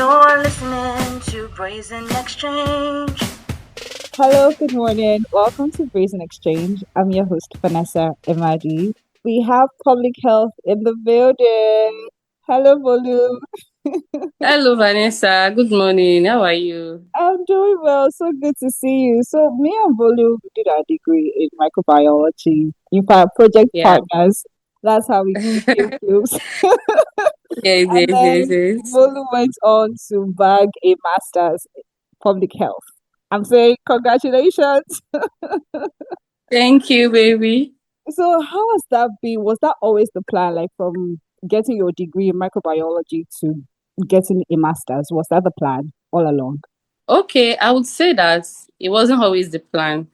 You're listening to Brazen Exchange. Hello, good morning. Welcome to Brazen Exchange. I'm your host, Vanessa Emadi. We have public health in the building. Hello, Bolu. Hello, Vanessa. Good morning. How are you? I'm doing well. So good to see you. So, me and Bolu did our degree in microbiology. In fact, project Yeah. partners. That's how we became close. Yes, And yes, yes, then yes. Bolu went on to bag a master's in public health. I'm saying congratulations. Thank you, baby. So how has that been? Was that always the plan, like from getting your degree in microbiology to getting a master's? Was that the plan all along? Okay, I would say that it wasn't always the plan.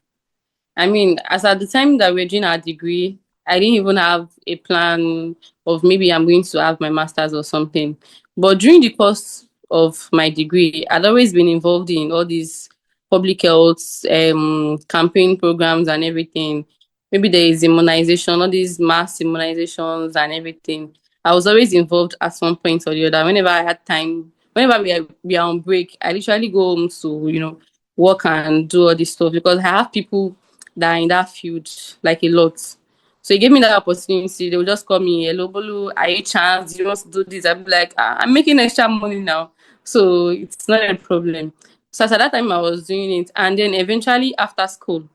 I mean, as at the time that we are doing our degree, I didn't even have a plan of maybe I'm going to have my master's or something. But during the course of my degree, I'd always been involved in all these public health campaign programs and everything. Maybe there is immunization, all these mass immunizations and everything. I was always involved at some point or the other. Whenever I had time, whenever we are on break, I literally go home to, work and do all this stuff because I have people that are in that field like a lot. So he gave me that opportunity. They will just call me, hello, Bolu, are you chance? Do you want to do this? I'll be like, I'm making extra money now. So it's not a problem. So at that time, I was doing it. And then eventually after school,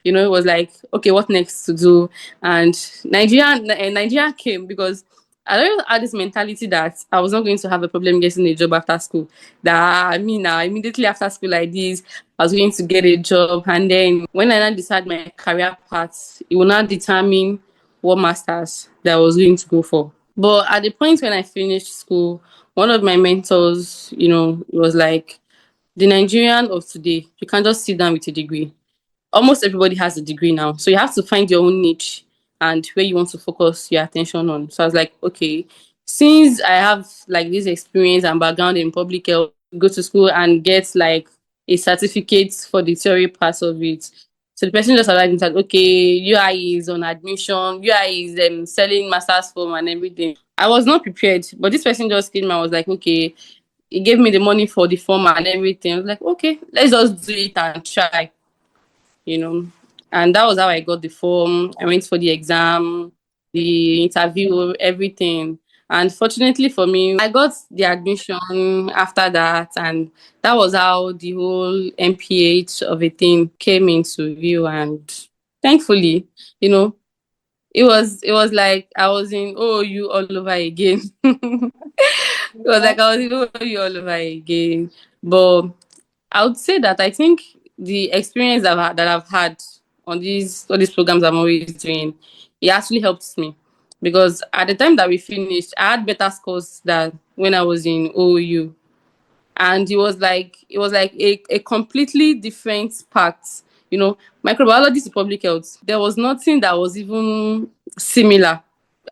it was like, okay, what next to do? And Nigeria came because I always had this mentality that I was not going to have a problem getting a job after school. That I mean, now immediately after school like this, I was going to get a job, and then when I now decide my career path, it will not determine what masters that I was going to go for. But at the point when I finished school, one of my mentors, was like, the Nigerian of today, you can't just sit down with a degree. Almost everybody has a degree now. So you have to find your own niche and where you want to focus your attention on. So I was like, okay, since I have like this experience and background in public health, go to school and get like a certificate for the theory part of it. So the person just arrived and said, okay, UI is on admission, UI is selling master's form and everything. I was not prepared, but this person just came and was like, okay, he gave me the money for the form and everything. I was like, okay, let's just do it and try you know. And that was how I got the form. I went for the exam, the interview, everything. And fortunately for me, I got the admission after that. And that was how the whole MPH of a thing came into view. And thankfully, you know, it was like I was in OU all over again. It was like I was in OU all over again. But I would say that I think the experience that I've had on these all these programs I'm always doing, it actually helps me because at the time that we finished, I had better scores than when I was in OU, and it was like a completely different path. Microbiology to public health. There was nothing that was even similar.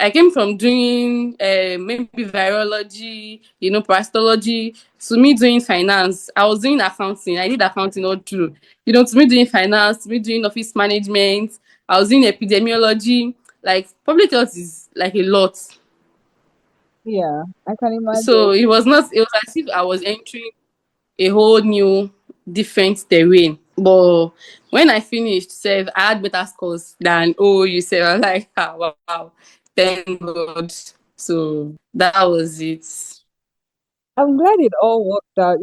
I came from doing maybe virology, parasitology, to me doing finance. I was doing accounting. I did accounting all through. To me doing finance, to me doing office management. I was doing epidemiology. Like public health is like a lot. Yeah, I can So imagine. it was not. It was as if I was entering a whole new, different terrain. But when I finished, sef, I had better scores than you said. I was like, wow, thank God. So that was it. I'm glad it all worked out.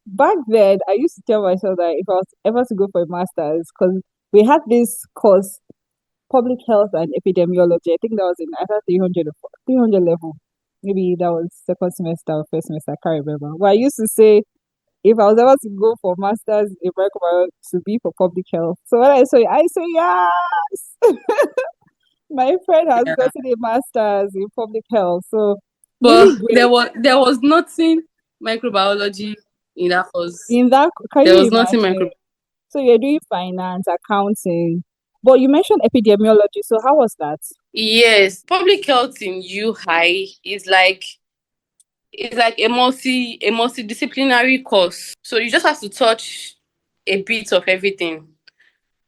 Back then I used to tell myself that if I was ever to go for a master's, because we had this course, public health and epidemiology. I think that was in either 300 level. Maybe that was second semester or first semester, I can't remember. But I used to say if I was ever to go for masters in microbiology to be for public health. So when I say yes. My friend has Yeah. gotten a master's in public health. So But really there great. was there was nothing microbiology in that course. In that, can There you was nothing imagine? micro. So you're doing finance, accounting, but you mentioned epidemiology. So how was that? Yes, public health in UI is like a multidisciplinary course. So you just have to touch a bit of everything.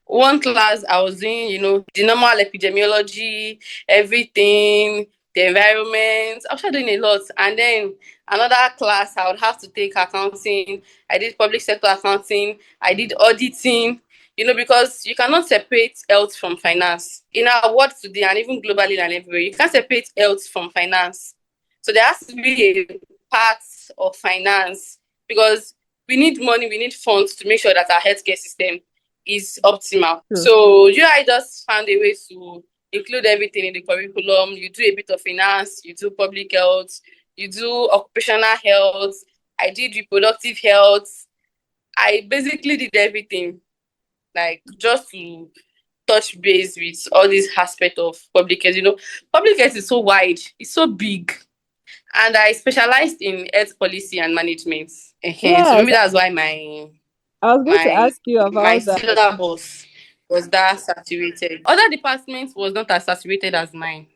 One class I was doing, the normal epidemiology, everything. the environment. I was doing a lot. And then another class, I would have to take accounting. I did public sector accounting. I did auditing. Because you cannot separate health from finance. In our world today, and even globally and everywhere, you can't separate health from finance. So there has to be a part of finance because we need money, we need funds to make sure that our healthcare system is optimal. True. So I just found a way to include everything in the curriculum. You do a bit of finance, you do public health, you do occupational health. I did reproductive health. I basically did everything, like just to touch base with all these aspects of public health. Public health is so wide, it's so big, and I specialized in health policy and management. So Yes, maybe that's why my I was going to my ask you my about that. syllabus was that saturated. Other departments was not as saturated as mine.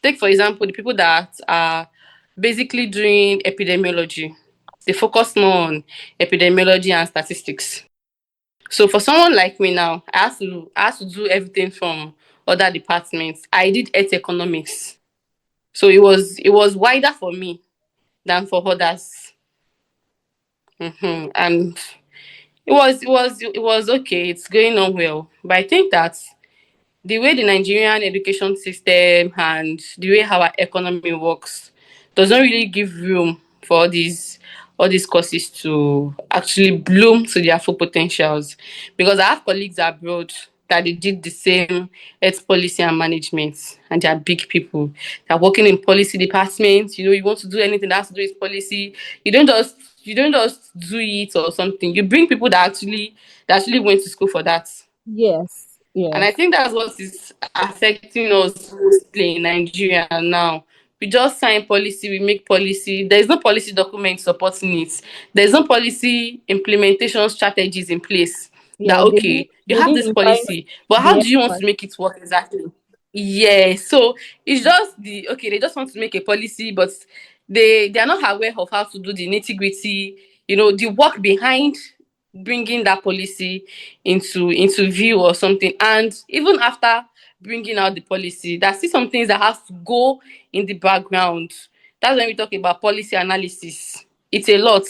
Take for example the people that are basically doing epidemiology. They focus more on epidemiology and statistics. So for someone like me now, I have to do everything from other departments. I did earth economics. So it was wider for me than for others. And it was okay. It's going on well. But I think that the way the Nigerian education system and the way our economy works does not really give room for all these courses to actually bloom to their full potentials. Because I have colleagues abroad that they did the same health policy and management, and they are big people. They're working in policy departments. You want to do anything that has to do with policy. You don't just do it or something. You bring people that actually went to school for that. Yes, And I yes, think that's what is affecting us mostly in Nigeria now. We just sign policy, we make policy. There's no policy document supporting it. There's no policy implementation strategies in place. That yeah. okay, you They have didn't this define policy, but how the do you want end. to make it work exactly? Yeah, so it's just okay, they just want to make a policy, but they are not aware of how to do the nitty-gritty, the work behind bringing that policy into view or something. And even after bringing out the policy, there's still some things that have to go in the background. That's when we talk about policy analysis. It's a lot.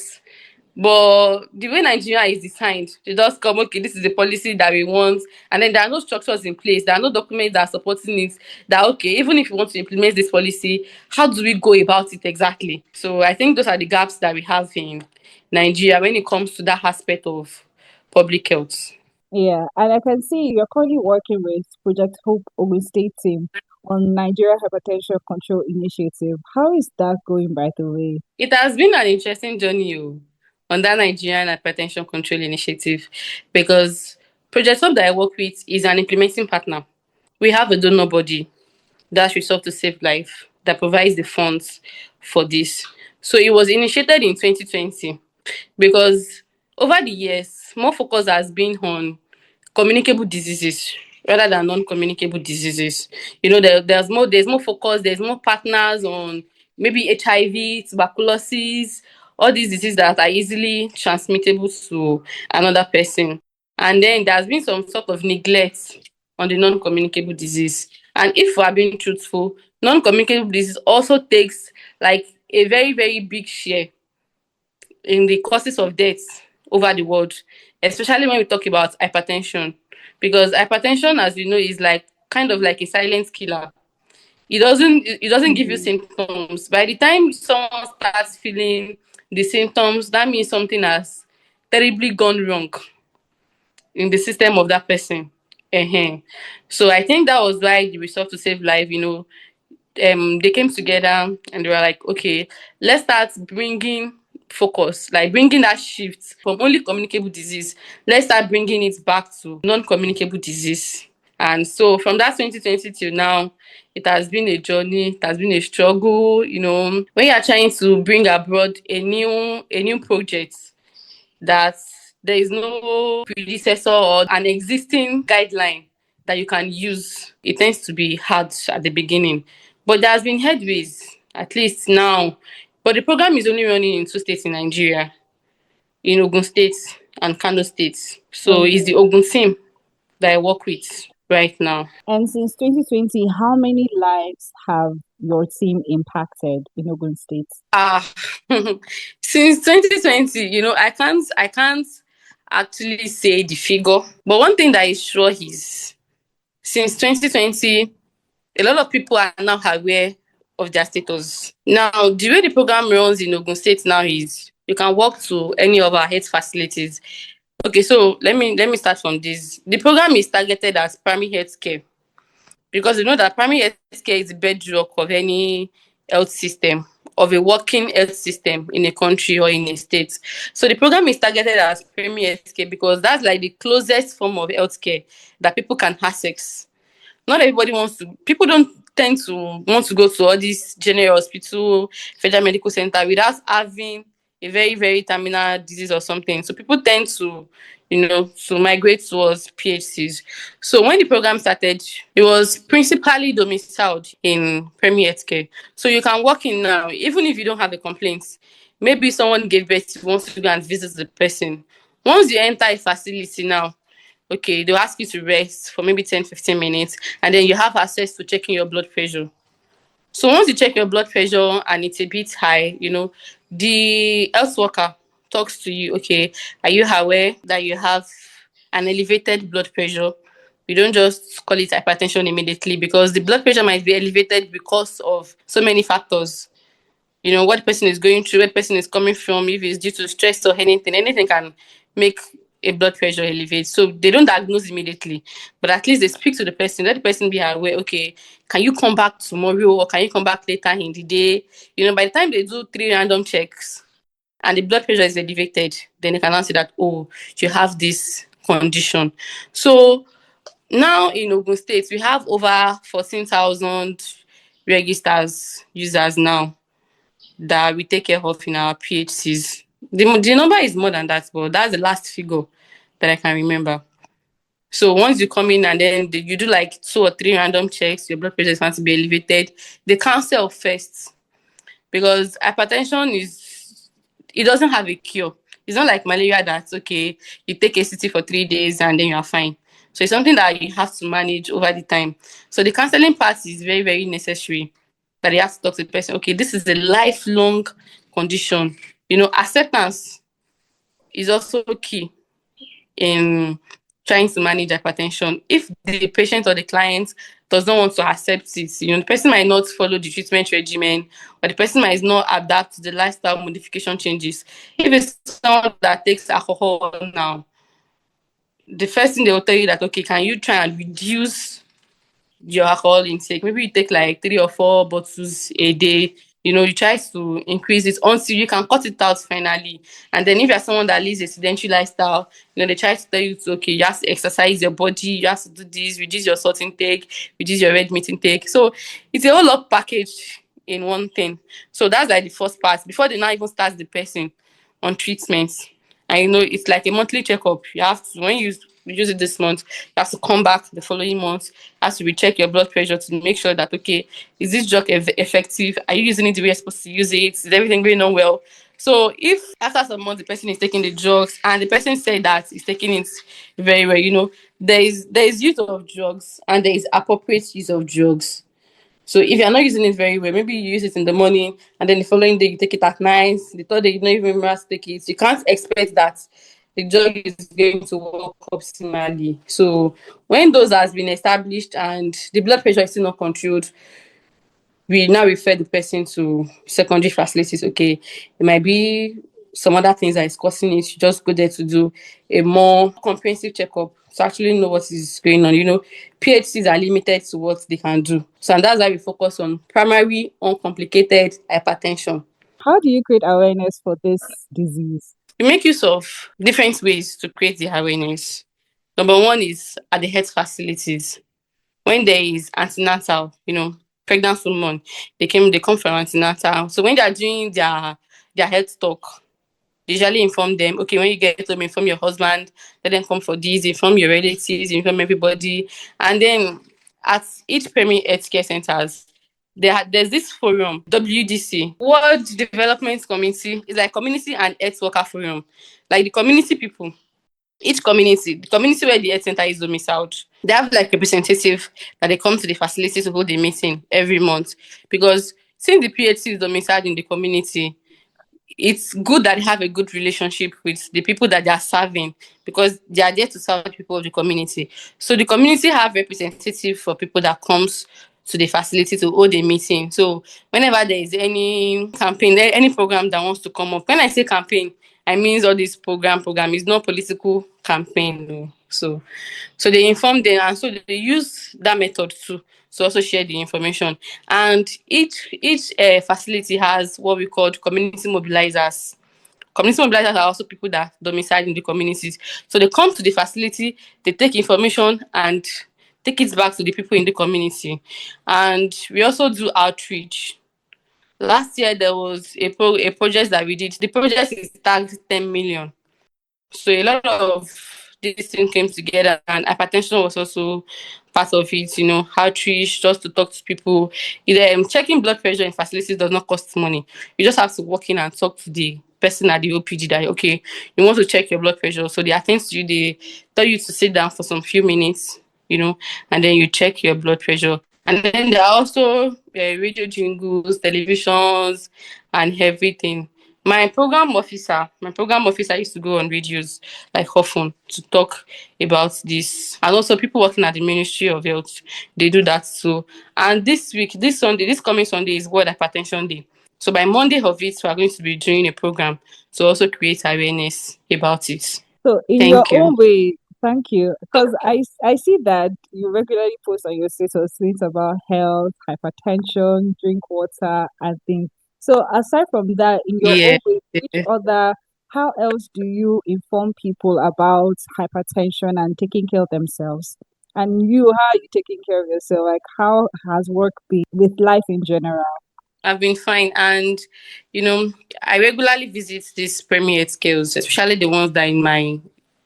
But the way Nigeria is designed, they just come, okay, this is the policy that we want, and then there are no structures in place, there are no documents that are supporting it. That okay, even if we want to implement this policy, how do we go about it exactly? So I think those are the gaps that we have in Nigeria when it comes to that aspect of public health. Yeah, and I can see you're currently working with Project Hope Ogun State team on Nigeria Hypertension Control Initiative. How is that going, by the way? It has been an interesting journey on that Nigerian Hypertension Control Initiative because Project Hub that I work with is an implementing partner. We have a donor body that's Resolve to Save Life that provides the funds for this. So it was initiated in 2020 because over the years, more focus has been on communicable diseases rather than non-communicable diseases. There's more focus, there's more partners on maybe HIV, tuberculosis, all these diseases that are easily transmittable to another person. And then there's been some sort of neglect on the non-communicable disease. And if we're being truthful, non-communicable disease also takes like a very, very big share in the causes of death over the world, especially when we talk about hypertension. Because hypertension, as you know, is like kind of like a silent killer. It doesn't give you Mhm. symptoms. By the time someone starts feeling the symptoms, that means something has terribly gone wrong in the system of that person. So I think that was why the Resolve to Save Life, they came together and they were like, okay, let's start bringing focus, like bringing that shift from only communicable disease. Let's start bringing it back to non-communicable disease. And so from that 2020 till now, it has been a journey, it has been a struggle. When you are trying to bring abroad a new project that there is no predecessor or an existing guideline that you can use, it tends to be hard at the beginning. But there has been headways, at least now. But the program is only running in two states in Nigeria, in Ogun State and Kano State. So it's the Okay. Ogun team that I work with. right now. And since 2020, how many lives have your team impacted in Ogun State? Ah, since 2020, I can't actually say the figure, but one thing that is sure is since 2020, a lot of people are now aware of their status. Now, the way the program runs in Ogun State now is you can walk to any of our health facilities. Okay, so let me start from this. The program is targeted as primary health care because you know that primary health care is the bedrock of any health system, of a working health system in a country or in a state. So the program is targeted as primary health care because that's like the closest form of health care that people can access. Not everybody wants to, people don't tend to want to go to all these general hospital, federal medical center without having a very, very terminal disease or something. So people tend to migrate towards PHCs. So when the program started, it was principally domiciled in primary health care. So you can walk in now, even if you don't have a complaint. Maybe someone gave birth, you want to go and visit the person. Once you enter a facility now, okay, they'll ask you to rest for maybe 10-15 minutes, and then you have access to checking your blood pressure. So once you check your blood pressure and it's a bit high, the health worker talks to you, okay, are you aware that you have an elevated blood pressure? We don't just call it hypertension immediately because the blood pressure might be elevated because of so many factors. What the person is going through, where the person is coming from, if it's due to stress or anything can make a blood pressure elevate. So they don't diagnose immediately, but at least they speak to the person, let the person be aware, okay, can you come back tomorrow or can you come back later in the day? By the time they do 3 random checks and the blood pressure is elevated, then they can answer that, oh, you have this condition. So now in Ogun State, we have over 14,000 registers users now that we take care of in our PHCs. The number is more than that, but that's the last figure that I can remember. So once you come in and then you do like 2 or 3 random checks, your blood pressure is going to be elevated. They cancel first because hypertension it doesn't have a cure. It's not like malaria that's okay, you take ACT for 3 days and then you are fine. So it's something that you have to manage over the time. So the counseling part is very, very necessary. That you have to talk to the person. Okay, this is a lifelong condition. Acceptance is also key in trying to manage hypertension. If the patient or the client does not want to accept it, the person might not follow the treatment regimen, or the person might not adapt to the lifestyle modification changes. If it's someone that takes alcohol now, the first thing they will tell you that, okay, can you try and reduce your alcohol intake? Maybe you take like 3 or 4 bottles a day. You try to increase it until you can cut it out finally. And then if you're someone that lives a sedentary lifestyle, they try to tell you to, okay, you have to exercise your body, you have to do this, reduce your salt intake, reduce your red meat intake. So it's a whole lot package in one thing. So that's like the first part before they now even start the person on treatment. And it's like a monthly checkup. You have to, when you use it this month, you have to come back the following month. You have to recheck your blood pressure to make sure that, okay, is this drug effective? Are you using it the way you're supposed to use it? Is everything going on well? So if after some months the person is taking the drugs and the person said that he's taking it very well, there is use of drugs and there is appropriate use of drugs. So if you're not using it very well, maybe you use it in the morning and then the following day you take it at night, the third day you don't even remember to take it. You can't expect that the drug is going to work optimally. So when those has been established and the blood pressure is still not controlled, we now refer the person to secondary facilities. Okay, it might be some other things that is causing it. You just go there to do a more comprehensive checkup to actually know what is going on. PHCs are limited to what they can do. So and that's why we focus on primary uncomplicated hypertension. How do you create awareness for this disease? We make use of different ways to create the awareness. Number one is at the health facilities. When there is antenatal, pregnant women, they come for antenatal. So when they are doing their health talk, they usually inform them, okay, when you get home, inform your husband, let them come for this, inform your relatives, inform everybody. And then at each primary health care centers, there's this forum, WDC, World Development Committee. It's like community and health worker forum. Like the community people, the community where the health center is domiciled, they have like representative that they come to the facility to hold a meeting every month. Because since the PHC is domiciled in the community, it's good that they have a good relationship with the people that they are serving, because they are there to serve the people of the community. So the community have representative for people that comes to the facility to hold a meeting. So whenever there is any campaign, any program that wants to come up, when I say campaign, I mean all this program is not political campaign. No. So they inform them, and so they use that method too to also share the information. And each facility has what we call community mobilizers. Community mobilizers are also people that domicile in the communities. So they come to the facility, they take information and take it back to the people in the community. And we also do outreach. Last year there was a project that we did. The project is tagged 10 million. So a lot of this thing came together, and hypertension was also part of it. Outreach, just to talk to people. Checking blood pressure in facilities does not cost money. You just have to walk in and talk to the person at the OPD that, okay, you want to check your blood pressure. So they attend to you, they tell you to sit down for some few minutes, and then you check your blood pressure. And then there are also radio jingles, televisions, and everything. My program officer used to go on radios like often to talk about this. And also people working at the Ministry of Health, they do that too. And this coming Sunday is World Hypertension Day. So by Monday of it, we are going to be doing a program to also create awareness about it. So, in your Thank you. own way, thank you. Because I see that you regularly post on your status things about health, hypertension, drink water, and things. So, aside from that, in your Yeah. own way, how else do you inform people about hypertension and taking care of themselves? And how are you taking care of yourself? Like, how has work been with life in general? I've been fine, and you know, I regularly visit these premier skills, especially the ones that are in my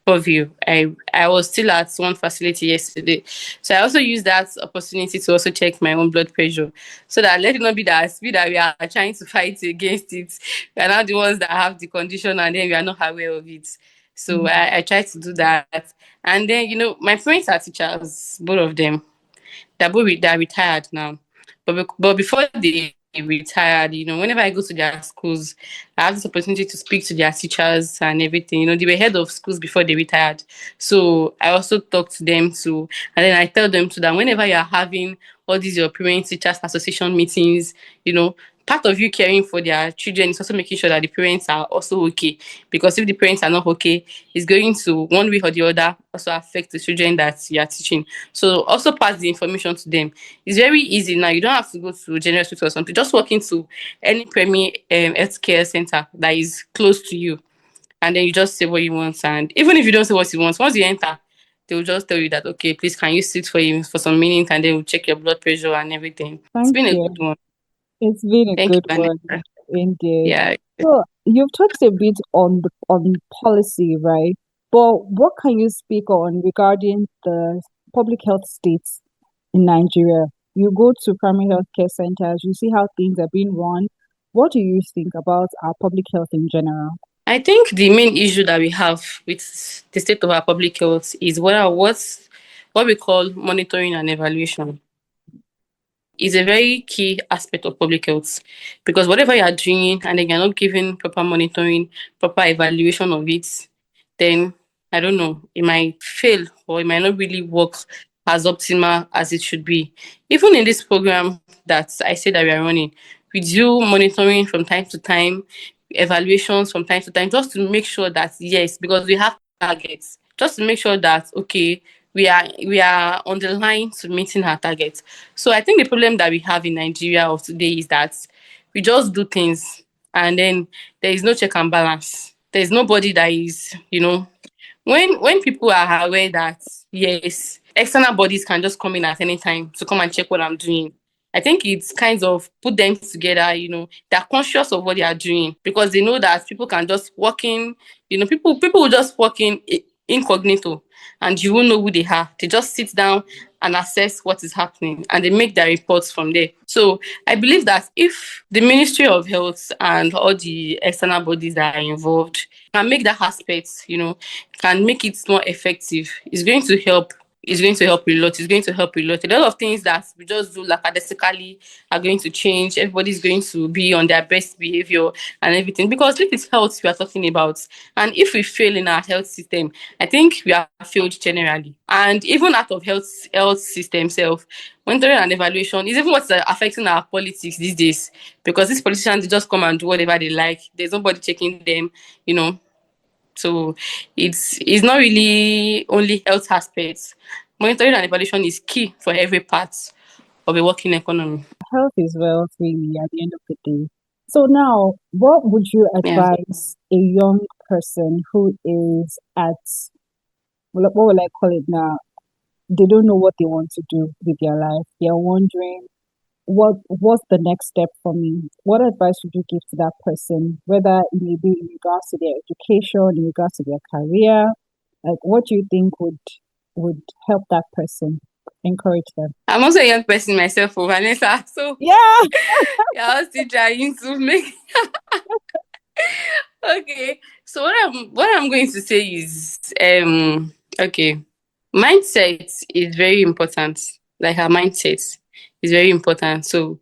purview. I was still at one facility yesterday, so I also use that opportunity to also check my own blood pressure, so that let it not be that we are trying to fight against it. We are not the ones that have the condition, and then we are not aware of it. So Mm. I try to do that, and then my parents are teachers, both of them. They're retired now. But before they retired, whenever I go to their schools, I have this opportunity to speak to their teachers and everything. They were head of schools before they retired. So I also talk to them too. And then I tell them too that whenever you're having all these your parent teachers association meetings, you know, part of you caring for their children is also making sure that the parents are also okay. Because if the parents are not okay, it's going to one way or the other also affect the children that you are teaching. So also pass the information to them. It's very easy now. You don't have to go to general hospital or something. Just walk into any premier healthcare center that is close to you, and then you just say what you want. And even if you don't say what you want, once you enter, they will just tell you that, okay, please can you sit for some minutes, and then we'll check your blood pressure and everything. It's Thank been a good you. one. It's been a Thank good you, one, Vanessa. indeed. Yeah. So you've touched a bit on policy, right? But what can you speak on regarding the public health states in Nigeria? You go to primary health care centers, you see how things are being run. What do you think about our public health in general? I think the main issue that we have with the state of our public health is what we call monitoring and evaluation. Is a very key aspect of public health, because whatever you are doing and then you're not giving proper monitoring, proper evaluation of it, then I don't know, it might fail or it might not really work as optimal as it should be. Even in this program that I say that we are running, we do monitoring from time to time, evaluations from time to time, just to make sure that yes, because we have targets, just to make sure that okay, we are on the line to meeting our targets. So I think the problem that we have in Nigeria of today is that we just do things, and then there is no check and balance. There's nobody that is, when people are aware that yes, external bodies can just come in at any time to come and check what I'm doing. I think it's kind of put them together, they're conscious of what they are doing, because they know that people can just walk in, people will just walk in incognito, and you won't know who they are. They just sit down and assess what is happening, and they make their reports from there. So I believe that if the Ministry of Health and all the external bodies that are involved can make that aspect, can make it more effective, it's going to help. It's going to help a lot. It's going to help a lot. A lot of things that we just do lackadaisically are going to change. Everybody's going to be on their best behavior and everything. Because if it's health we are talking about, and if we fail in our health system, I think we have failed generally. And even out of health system self, monitoring and evaluation is even what's affecting our politics these days. Because these politicians, they just come and do whatever they like. There's nobody checking them, you know. So it's not really only health aspects. Monitoring and evaluation is key for every part of a working economy. Health is wealth, really, at the end of the day. So now, what would you Yeah. advise a young person who is at, well, what will I call it now? They don't know what they want to do with their life. They're wondering what's the next step for me? What advice would you give to that person, whether it may be in regards to their education, in regards to their career? Like, what do you think would help that person, encourage them? I'm also a young person myself, Vanessa. So Yeah, yeah, I was still trying to make. Okay. So what I'm going to say is okay. Mindset is very important. Like our mindset is very important. So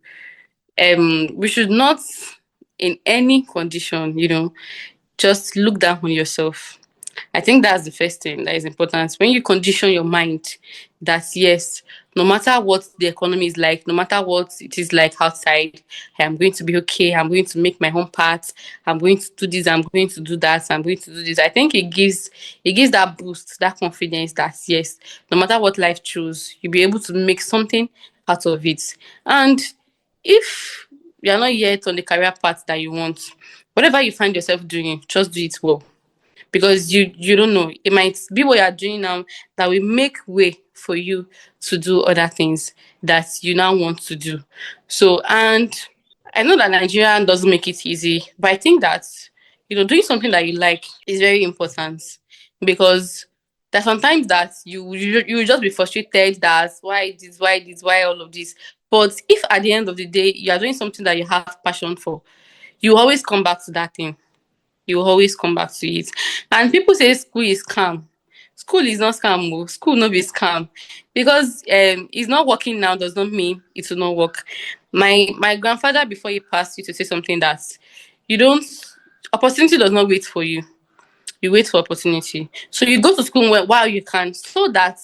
we should not in any condition, just look down on yourself. I think that's the first thing that is important. When you condition your mind that yes, no matter what the economy is like, no matter what it is like outside, I'm going to be okay. I'm going to make my own part. I'm going to do this. I'm going to do that. I'm going to do this. I think it gives that boost, that confidence that yes, no matter what life throws, you'll be able to make something out of it. And if you're not yet on the career path that you want, whatever you find yourself doing, just do it well, because you don't know, it might be what you're doing now that will make way for you to do other things that you now want to do. So, and I know that Nigeria doesn't make it easy, but I think that doing something that you like is very important, because there's sometimes that you will just be frustrated that why all of this. But if at the end of the day you are doing something that you have passion for, you always come back to that thing. You will always come back to it. And people say school is scam. School is not scam. Oh. School no be scam, because it's not working now does not mean it will not work. My grandfather, before he passed, used to say something that you don't opportunity does not wait for you. You wait for opportunity. So you go to school while you can, so that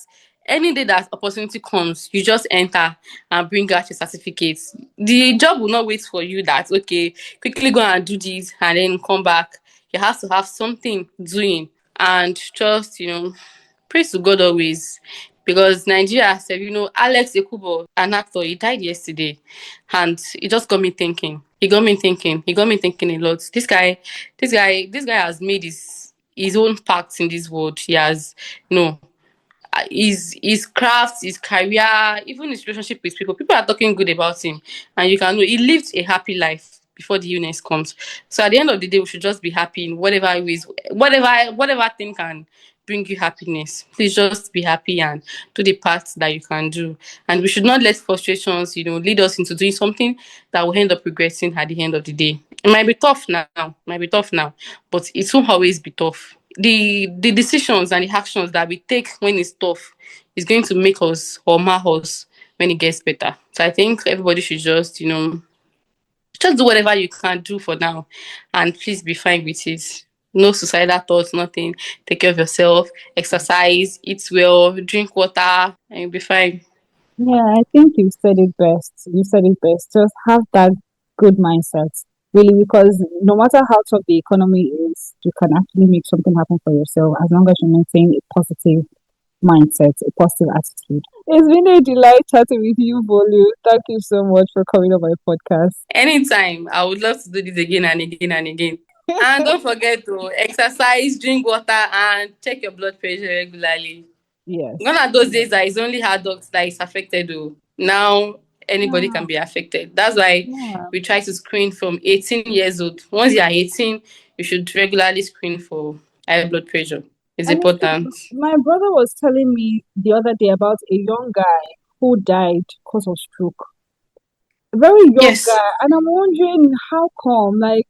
any day that opportunity comes, you just enter and bring out your certificates. The job will not wait for you that, okay, quickly go and do this and then come back. You have to have something doing, and just, praise to God always. Because Nigeria said, Alex Ekubo, an actor, he died yesterday. And it just got me thinking. He got me thinking. He got me thinking a lot. This guy has made his own path in this world. He has, no, his craft, his career, even his relationship with people. People are talking good about him, and you can know he lived a happy life before the illness comes. So at the end of the day, we should just be happy in whatever ways, whatever thing can bring you happiness. Please just be happy and do the part that you can do. And we should not let frustrations, lead us into doing something that will end up regretting at the end of the day. It might be tough now, but it won't always be tough. The decisions and the actions that we take when it's tough is going to make us or mar us when it gets better. So I think everybody should just do whatever you can do for now, and please be fine with it. No suicidal thoughts, nothing. Take care of yourself, exercise, eat well, drink water, and you'll be fine. yeah, I think you said it best. You said it best. Just have that good mindset, really, because no matter how tough the economy is, you can actually make something happen for yourself as long as you maintain a positive mindset, a positive attitude. It's been a delight chatting with you, Bolu. Thank you so much for coming on my podcast. Anytime, I would love to do this again and again and again. And don't forget to exercise, drink water, and check your blood pressure regularly. Yes. Gone are those days that it's only adults that is affected. Oh. Now anybody Yeah. can be affected. That's why Yeah. we try to screen from 18 years old. Once you are 18, you should regularly screen for high blood pressure. is Honestly, important. my brother was telling me the other day about a young guy who died because of stroke. A very young Yes, guy, and I'm wondering how come, like,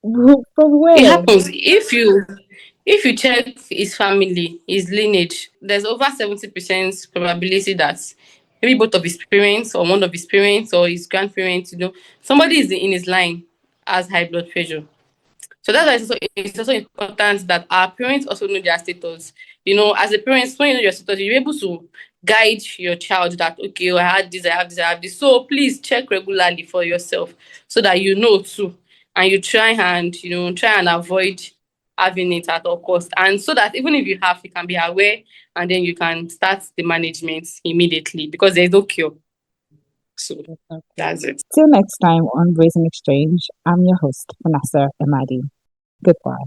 from it where? happens. If you check his family, his lineage, there's over 70% probability that maybe both of his parents or one of his parents or his grandparents, somebody is in his line has high blood pressure. So that's why it's also important that our parents also know their status. As a parent, when you know your status, you're able to guide your child that, okay, oh, I had this, I have this, I have this. So please check regularly for yourself so that you know too. And you try and avoid having it at all cost. And so that even if you have, you can be aware and then you can start the management immediately because there's no cure. So Okay. that's it. Till next time on Brazen Exchange, I'm your host, Vanessa Amadi. Goodbye.